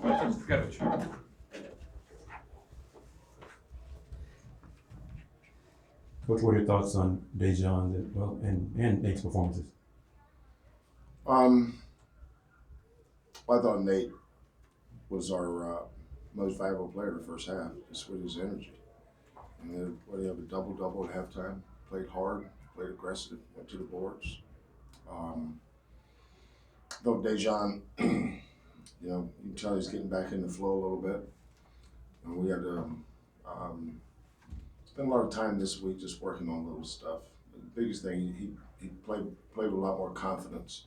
questions? Coach. Coach, what are your thoughts on DeJon and Nate's performances? I thought Nate was our most valuable player in the first half, just with his energy. And then, he have a double-double at halftime, played hard, played aggressive, went to the boards. Though DeJon, you can tell he's getting back in the flow a little bit. And we had to spend a lot of time this week just working on little stuff. The biggest thing, he played with a lot more confidence.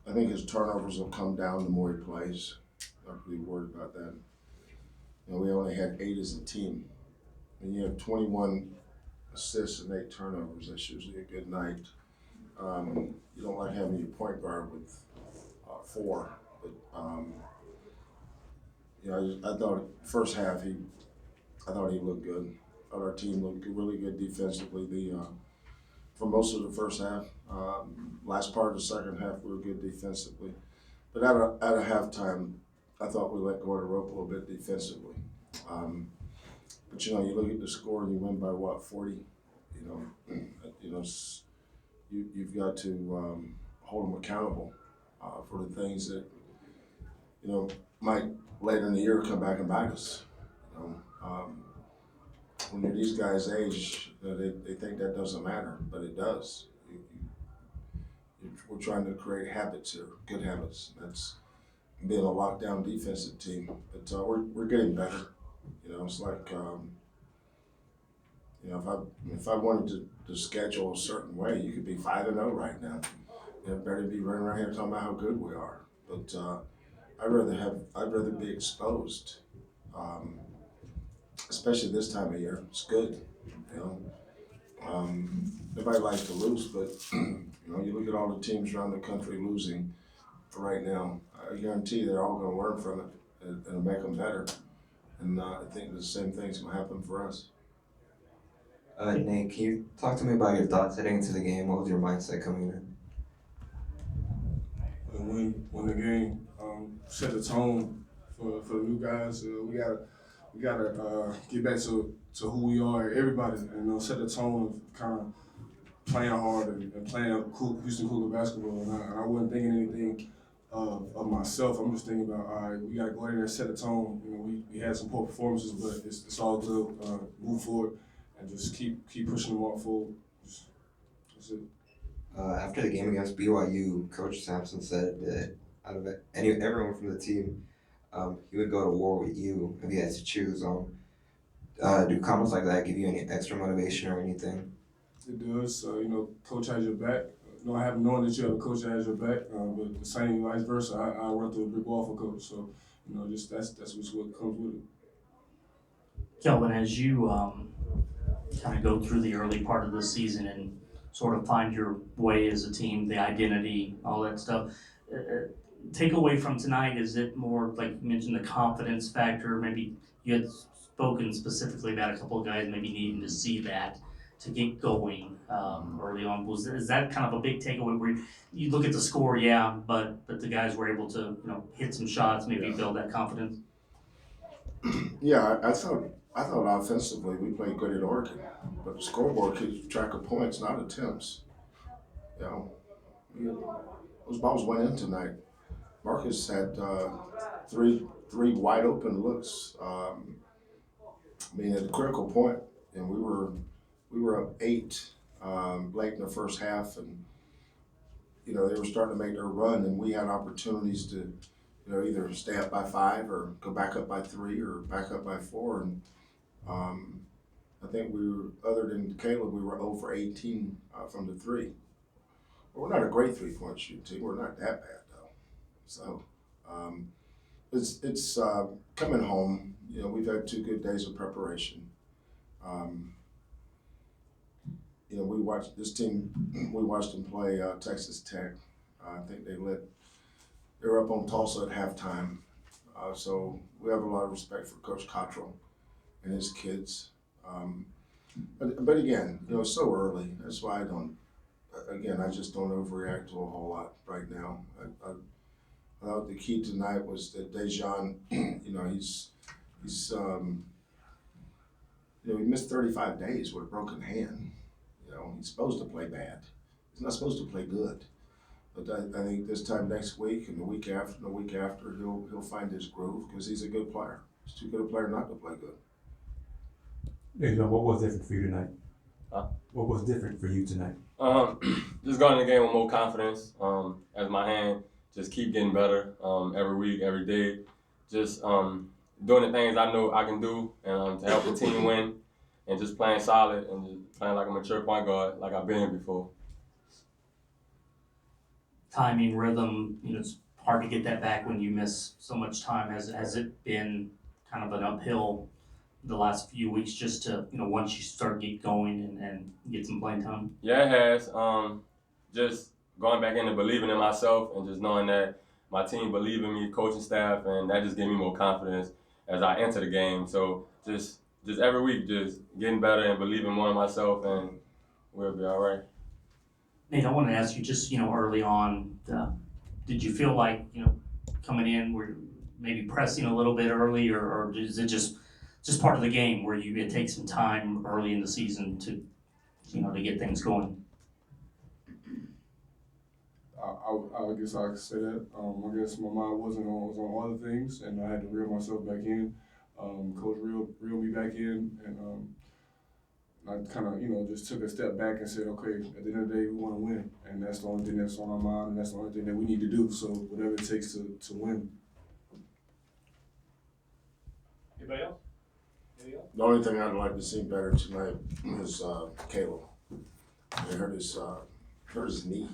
I think his turnovers will come down the more he plays. Not really worried about that. We only had 8 as a team. And you have 21 assists and 8 turnovers. That's usually a good night. You don't like having your point guard with 4. But, I thought first half I thought he looked good. I thought our team looked really good defensively. For most of the first half, last part of the second half, we were good defensively. But at a halftime, I thought we let go of the rope a little bit defensively. But you look at the score and you win by 40. You've got to hold them accountable for the things that might later in the year come back and bite us. When you're these guys' age, they think that doesn't matter, but it does. We're trying to create habits here, good habits. That's being a lockdown defensive team. But we're getting better. It's like if I wanted to schedule a certain way, you could be 5-0 right now. You'd better be running around here talking about how good we are. But I'd rather be exposed. Especially this time of year, it's good. Nobody likes to lose, but you look at all the teams around the country losing right now. I guarantee they're all going to learn from it and it'll make them better. And I think the same thing's going to happen for us. Nate, can you talk to me about your thoughts heading into the game? What was your mindset coming in? Win the game, set the tone for the new guys. We gotta get back to who we are, everybody, and set the tone of kind of playing hard and playing Houston Cougar basketball. And I wasn't thinking anything of myself. I'm just thinking about, all right, we gotta go in there and set the tone. We had some poor performances, but it's all good. Move forward and just keep pushing them all forward. That's it. After the game against BYU, Coach Sampson said that out of everyone from the team, he would go to war with you if he had to choose. Do comments like that give you any extra motivation or anything? It does. Coach has your back. I have knowing that you have a coach that has your back, but the same vice versa. I run through a brick wall for coach. So, just that's what comes with it. Kelvin, as you kind of go through the early part of the season and sort of find your way as a team, the identity, all that stuff. Takeaway from tonight, is it more like you mentioned the confidence factor? Maybe you had spoken specifically about a couple of guys maybe needing to see that to get going early on. Is that kind of a big takeaway where you look at the score, but the guys were able to hit some shots, maybe build that confidence? Yeah, I thought offensively we played good at Oregon, but the scoreboard keeps track of points, not attempts. Those balls went in tonight. Marcus had three wide open looks. At a critical point, and we were up 8 late in the first half, and they were starting to make their run, and we had opportunities to either stay up by 5 or go back up by 3 or back up by 4, and I think we were, other than Caleb, we were 0 for 18 from the 3. But we're not a great 3-point shooting team. We're not that bad though. So it's coming home. We've had 2 good days of preparation. We watched this team. We watched them play Texas Tech. I think they were up on Tulsa at halftime. So we have a lot of respect for Coach Cottrell and his kids. But again, it's so early. That's why I just don't overreact to a whole lot right now. I thought the key tonight was that DeJon, you know, he missed 35 days with a broken hand. You know, he's supposed to play bad. He's not supposed to play good. But I think this time next week and the week after and the week after, he'll find his groove because he's a good player. He's too good a player not to play good. DeJon, what was different for you tonight? Huh? What was different for you tonight? Just going in the game with more confidence. As my hand just keep getting better every week, every day. Just doing the things I know I can do and to help the team win, and just playing solid and just playing like a mature point guard like I've been before. Timing, rhythm, it's hard to get that back when you miss so much time. Has it been kind of an uphill the last few weeks just to, once you start get going and get some playing time? Yeah, it has. Just going back in and believing in myself and just knowing that my team believe in me, coaching staff, and that just gave me more confidence as I enter the game. So just every week, just getting better and believing more in myself, and we'll be all right. Nate, I want to ask you just, early on, did you feel like, coming in, were maybe pressing a little bit early, or is it just part of the game where it takes some time early in the season to, to get things going? I guess I could say that. I guess my mind was on other things, and I had to reel myself back in. Coach reeled me back in, and I kind of, just took a step back and said, okay, at the end of the day, we want to win, and that's the only thing that's on our mind, and that's the only thing that we need to do. So whatever it takes to win. Anybody else? The only thing I'd like to see better tonight is Caleb. He hurt his knee.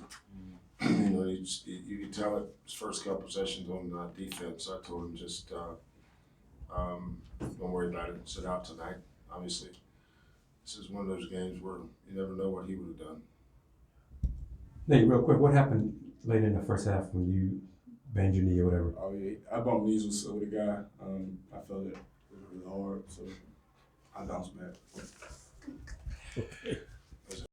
You could tell it his first couple possessions on defense. I told him just don't worry about it. Sit out tonight. Obviously, this is one of those games where you never know what he would have done. Nate, real quick, what happened late in the first half when you banged your knee or whatever? Oh yeah, I bumped knees with a guy. I felt it really hard, so I bounced back. Okay.